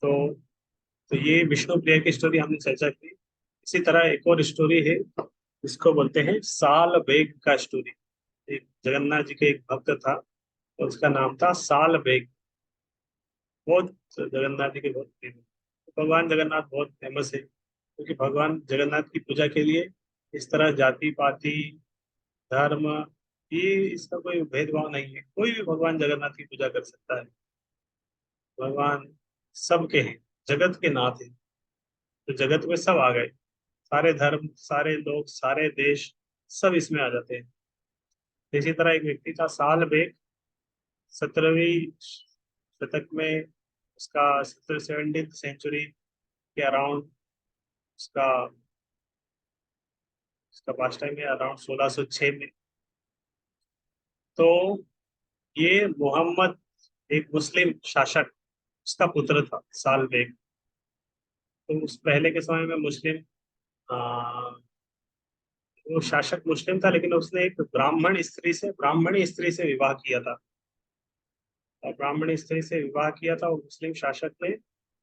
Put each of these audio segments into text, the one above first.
तो ये विष्णु प्रिया की स्टोरी हमने चर्चा की। इसी तरह एक और स्टोरी है, इसको बोलते हैं साल बेग का स्टोरी। एक जगन्नाथ जी के एक भक्त था, और उसका नाम था साल बेग। बहुत जगन्नाथ जी के बहुत प्रिय थे। भगवान जगन्नाथ बहुत फेमस है, क्योंकि भगवान जगन्नाथ की पूजा के लिए इस तरह जाति पाति धर्म, ये इसका कोई भेदभाव नहीं है। कोई भी भगवान जगन्नाथ की पूजा कर सकता है। भगवान सबके हैं, जगत के नाथ हैं। तो जगत में सब आ गए, सारे धर्म सारे लोग सारे देश सब इसमें आ जाते हैं। इसी तरह एक व्यक्ति था साल बेग। 17वीं शतक में उसका 17th सेंचुरी के अराउंड उसका उसका पास टाइम है अराउंड 1606 में। तो ये मोहम्मद, एक मुस्लिम शासक, उसका पुत्र था साल बेग। तो उस पहले के समय में मुस्लिम, आ, वो शासक मुस्लिम था, लेकिन उसने एक ब्राह्मणी स्त्री से विवाह किया था। और ब्राह्मणी स्त्री से विवाह किया था वो मुस्लिम शासक ने,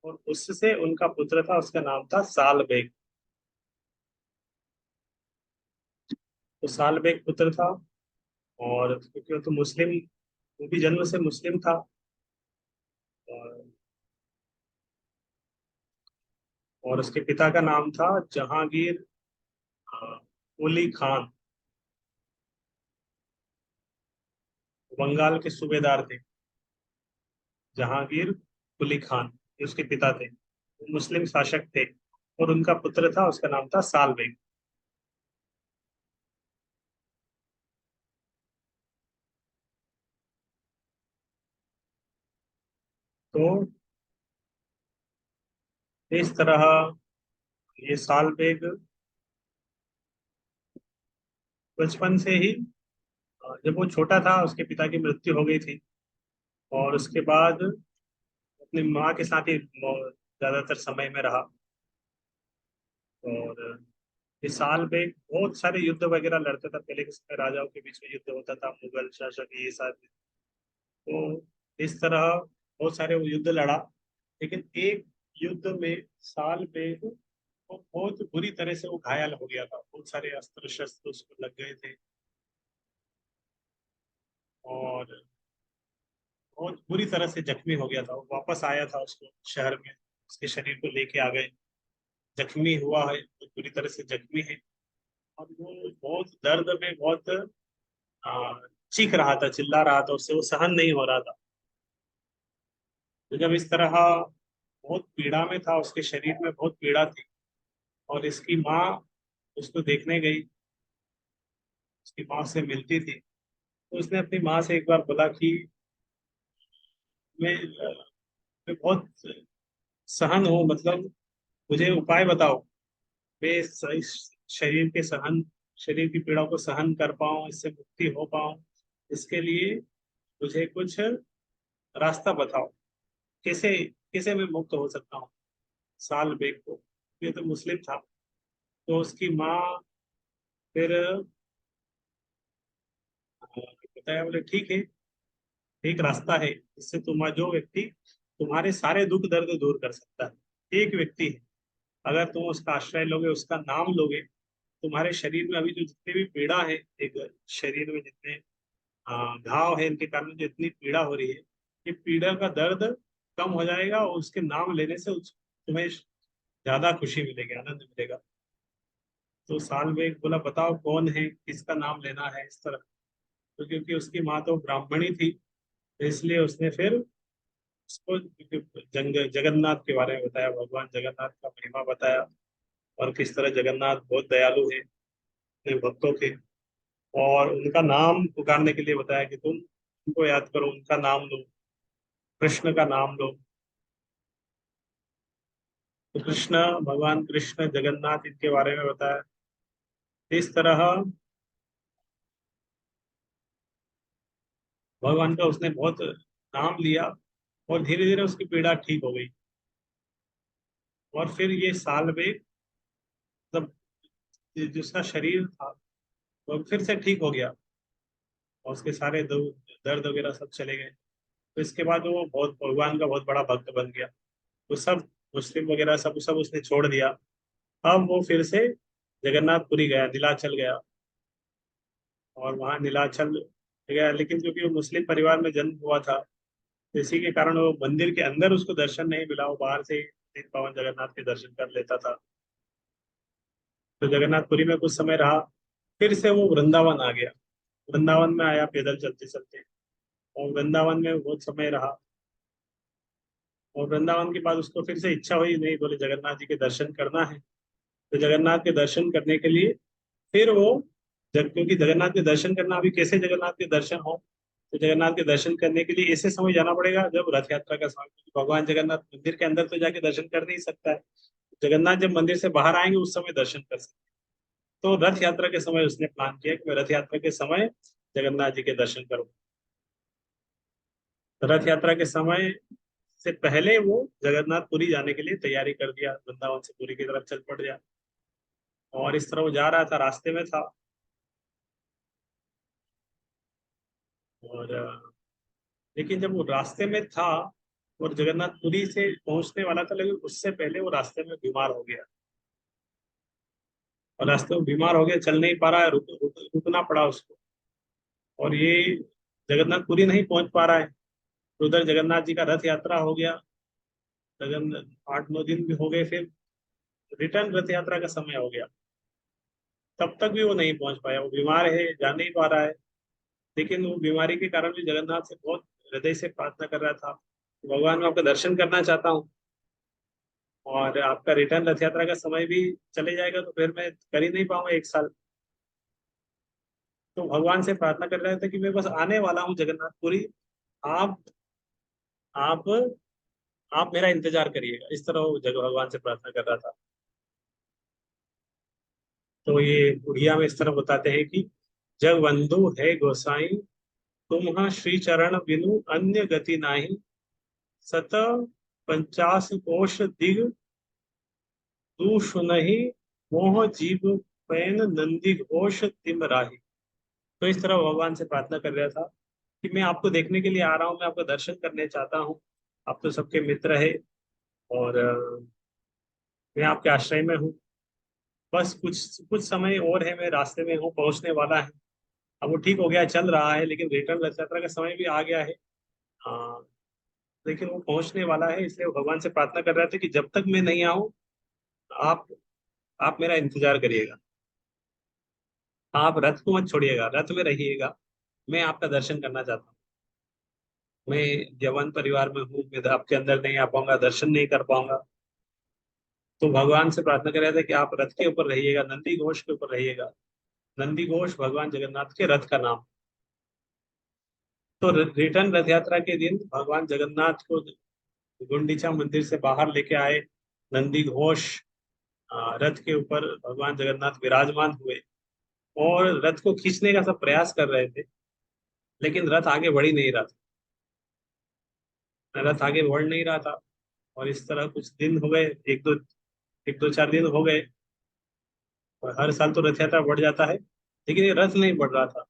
और उससे उनका पुत्र था, उसका नाम था साल बेग। तो साल बेग पुत्र था। और क्योंकि वो तो मुस्लिम, वो भी जन्म से मुस्लिम था। और, और उसके पिता का नाम था जहांगीर कुली खान। बंगाल के सूबेदार थे जहांगीर कुली खान, ये उसके पिता थे। वो मुस्लिम शासक थे, और उनका पुत्र था, उसका नाम था साल बेग। तो इस तरह ये साल बेग बचपन से ही, जब वो छोटा था उसके पिता की मृत्यु हो गई थी। और उसके बाद अपनी माँ के साथ ही ज्यादातर समय में रहा। और ये साल में बहुत सारे युद्ध वगैरह लड़ता था। पहले के समय राजाओं के बीच में युद्ध होता था, मुगल शासक ये सारे। तो इस तरह बहुत सारे वो युद्ध लड़ा। लेकिन एक युद्ध में साल में वो बहुत बुरी तरह से वो घायल हो गया था। बहुत सारे अस्त्र शस्त्र उसको लग गए थे, और बहुत बुरी तरह से जख्मी हो गया था। वो वापस आया था उसको शहर में, उसके शरीर को लेके आ गए। जख्मी हुआ है, बहुत बुरी तरह से जख्मी है। और वो बहुत दर्द में बहुत आ, चीख रहा था, चिल्ला रहा था, उससे वो सहन नहीं हो रहा था। तो जब इस तरह बहुत पीड़ा में था, उसके शरीर में बहुत पीड़ा थी, और इसकी माँ उसको देखने गई, उसकी माँ से मिलती थी। तो उसने अपनी माँ से एक बार बोला कि मैं बहुत सहन हूँ, मतलब मुझे उपाय बताओ, मैं इस शरीर के सहन शरीर की पीड़ा को सहन कर पाऊँ, इससे मुक्ति हो पाऊँ। इसके लिए मुझे कुछ रास्ता बताओ, कैसे कैसे मैं मुक्त हो सकता हूँ साल बेग को। ये तो मुस्लिम था। तो उसकी माँ फिर बताया, बोले ठीक है, एक रास्ता है, इससे जो व्यक्ति तुम्हारे सारे दुख दर्द दूर कर सकता है, एक व्यक्ति है। अगर तुम उसका आश्रय लोगे, उसका नाम लोगे, तुम्हारे शरीर में अभी जो जितनी भी पीड़ा है, एक शरीर में जितने घाव है, इनके कारण जो इतनी पीड़ा हो रही है, ये पीड़ा का दर्द कम हो जाएगा, और उसके नाम लेने से तुम्हें ज्यादा खुशी मिलेगी, आनंद मिलेगा। तो साल में एक बोला, बताओ कौन है, किसका नाम लेना है, इस तरह। तो क्योंकि उसकी माँ तो ब्राह्मणी थी, तो इसलिए उसने फिर उसको जगन्नाथ के बारे में बताया, भगवान जगन्नाथ का महिमा बताया, और किस तरह जगन्नाथ बहुत दयालु है अपने भक्तों के। और उनका नाम पुकारने के लिए बताया कि तुम उनको याद करो, उनका नाम लो, कृष्ण का नाम लो। तो कृष्ण, भगवान कृष्ण जगन्नाथ, इनके बारे में बताया। इस तरह भगवान का उसने बहुत नाम लिया, और धीरे धीरे उसकी पीड़ा ठीक हो गई। और फिर ये साल में, मतलब जिसका शरीर था वो फिर से ठीक हो गया, और उसके सारे दर्द वगैरह सब चले गए। तो इसके बाद वो बहुत भगवान का बहुत बड़ा भक्त बन गया। वो सब मुस्लिम वगैरह सब सब उसने छोड़ दिया। अब वो फिर से जगन्नाथपुरी गया, नीलाचल गया, और वहाँ नीलाचल गया, लेकिन क्योंकि वो मुस्लिम परिवार में जन्म हुआ था, तो इसी के कारण वो मंदिर के अंदर उसको दर्शन नहीं मिला, वो बाहर से ही तीन पावन जगन्नाथ के दर्शन कर लेता था। तो जगन्नाथपुरी में कुछ समय रहा, फिर से वो वृंदावन आ गया। वृंदावन में आया पैदल चलते चलते, और वृंदावन में बहुत समय रहा। और वृंदावन के बाद उसको फिर से इच्छा हुई, नहीं बोले जगन्नाथ जी के दर्शन करना है। तो जगन्नाथ के दर्शन करने के लिए फिर वो क्योंकि जगन्नाथ के दर्शन करना, अभी कैसे जगन्नाथ के दर्शन हो, तो जगन्नाथ के दर्शन करने के लिए ऐसे समय जाना पड़ेगा जब रथ यात्रा का समय, क्योंकि भगवान जगन्नाथ मंदिर के अंदर तो जाके दर्शन कर नहीं सकता है। जगन्नाथ जब मंदिर से बाहर आएंगे उस समय दर्शन कर सकते हैं। तो रथ यात्रा के समय उसने प्लान किया कि मैं रथ यात्रा के समय जगन्नाथ जी के दर्शन करूँ। रथ यात्रा के समय से पहले वो जगन्नाथपुरी जाने के लिए तैयारी कर दिया, वृंदावन से पुरी की तरफ चल पड़ गया। और इस तरह वो जा रहा था, रास्ते में था। और लेकिन जब वो रास्ते में था और जगन्नाथपुरी से पहुंचने वाला था, लेकिन उससे पहले वो रास्ते में बीमार हो गया। और रास्ते में बीमार हो गया, चल नहीं पा रहा है, रुकना पड़ा उसको। और ये जगन्नाथपुरी नहीं पहुंच पा रहा है, तो उधर जगन्नाथ जी का रथ यात्रा हो गया। जगन 8-9 दिन भी हो गए, फिर रिटर्न रथ यात्रा का समय हो गया। तब तक भी वो नहीं पहुंच पाया, वो बीमार है, जा नहीं पा रहा है। लेकिन वो बीमारी के कारण भी जगन्नाथ से बहुत हृदय से प्रार्थना कर रहा था, भगवान मैं आपका दर्शन करना चाहता हूँ, और आपका रिटर्न रथ यात्रा का समय भी चले जाएगा तो फिर मैं कर ही नहीं पाऊंगा 1 साल। तो भगवान से प्रार्थना कर रहे थे कि मैं बस आने वाला हूँ जगन्नाथपुरी, आप आप आप मेरा इंतजार करिएगा, इस तरह वो जगह भगवान से प्रार्थना कर रहा था। तो ये उड़िया में इस तरह बताते हैं कि जग बंधु है गोसाई, तुम श्री चरण बिनु अन्य गति नाही, सत 50 कोश दिग तू सुनहि, मोह जीव पैन नंदी घोष तिम राही। तो इस तरह भगवान से प्रार्थना कर रहा था कि मैं आपको देखने के लिए आ रहा हूँ, मैं आपका दर्शन करने चाहता हूँ। आप तो सबके मित्र है, और मैं आपके आश्रय में हूँ। बस कुछ कुछ समय और है, मैं रास्ते में हूँ, पहुंचने वाला है। अब वो ठीक हो गया, चल रहा है, लेकिन रिटर्न रथ यात्रा का समय भी आ गया है। हाँ, लेकिन वो पहुंचने वाला है, इसलिए वो भगवान से प्रार्थना कर रहे थे कि जब तक मैं नहीं आऊँ, आप आप मेरा इंतजार करिएगा, आप रथ को मत छोड़िएगा, रथ में रहिएगा, मैं आपका दर्शन करना चाहता हूँ। मैं जवान परिवार में हूँ, मैं आपके अंदर नहीं आ पाऊंगा, दर्शन नहीं कर पाऊंगा। तो भगवान से प्रार्थना कर रहे थे कि आप रथ के ऊपर रहिएगा, नंदी घोष के ऊपर रहिएगा। नंदी घोष भगवान जगन्नाथ के रथ का नाम। तो रिटर्न रथ यात्रा के दिन भगवान जगन्नाथ को गुंडीचा मंदिर से बाहर लेके आए। नंदी घोष रथ के ऊपर भगवान जगन्नाथ विराजमान हुए, और रथ को खींचने का सब प्रयास कर रहे थे, लेकिन रथ आगे बढ़ ही नहीं रहा था, रथ आगे बढ़ नहीं रहा था। और इस तरह कुछ दिन हो गए, एक दो 4 दिन हो गए। और हर साल तो रथ यात्रा बढ़ जाता है, लेकिन ये रथ नहीं बढ़ रहा था।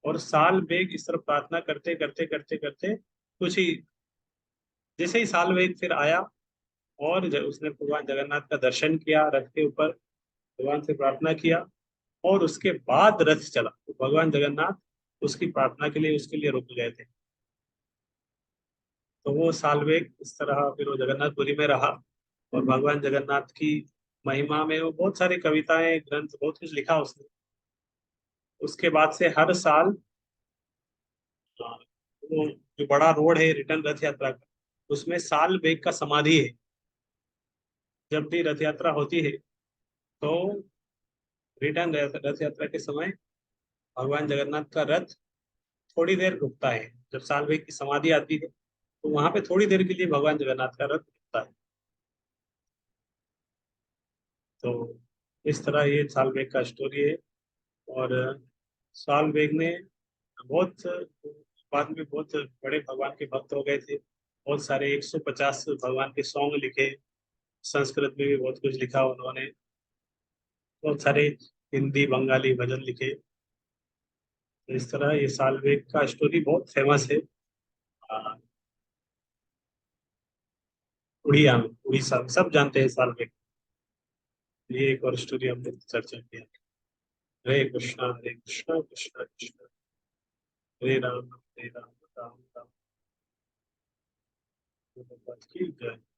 और साल बेग इस तरह प्रार्थना करते करते करते करते कुछ ही, जैसे ही साल वेग फिर आया, और उसने भगवान जगन्नाथ का दर्शन किया रथ के ऊपर, भगवान से प्रार्थना किया, और उसके बाद रथ चला, तो भगवान जगन्नाथ उसकी प्रार्थना के लिए उसके लिए रुक गए थे। तो वो सालवेग इस तरह फिर वो जगन्नाथपुरी में रहा। और भगवान जगन्नाथ की महिमा में वो बहुत सारी कविताएं, ग्रंथ, बहुत कुछ लिखा उसने। उसके बाद से हर साल वो जो बड़ा रोड है रिटर्न रथ यात्रा का, उसमें साल बेग का समाधि है। जब भी रथ यात्रा होती है, तो रिटर्न रथ यात्रा के समय भगवान जगन्नाथ का रथ थोड़ी देर रुकता है। जब साल बेग की समाधि आती है, तो वहां पे थोड़ी देर के लिए भगवान जगन्नाथ का रथ रुकता है। तो इस तरह ये साल बेग का स्टोरी है। और साल बेग ने बहुत बाद में बहुत बड़े भगवान के भक्त हो गए थे। बहुत सारे 150 भगवान के सॉन्ग लिखे, संस्कृत में भी बहुत कुछ लिखा उन्होंने, बहुत सारे हिंदी बंगाली भजन लिखे। तो इस तरह ये साल बेग का स्टोरी बहुत फेमस है। आ, उड़िया में, उड़ीसा में, सब जानते हैं साल्वेट। ये एक और स्टोरी हमने चर्चा किया। हरे कृष्णा कृष्णा कृष्णा हरे राम राम राम राम। की जय।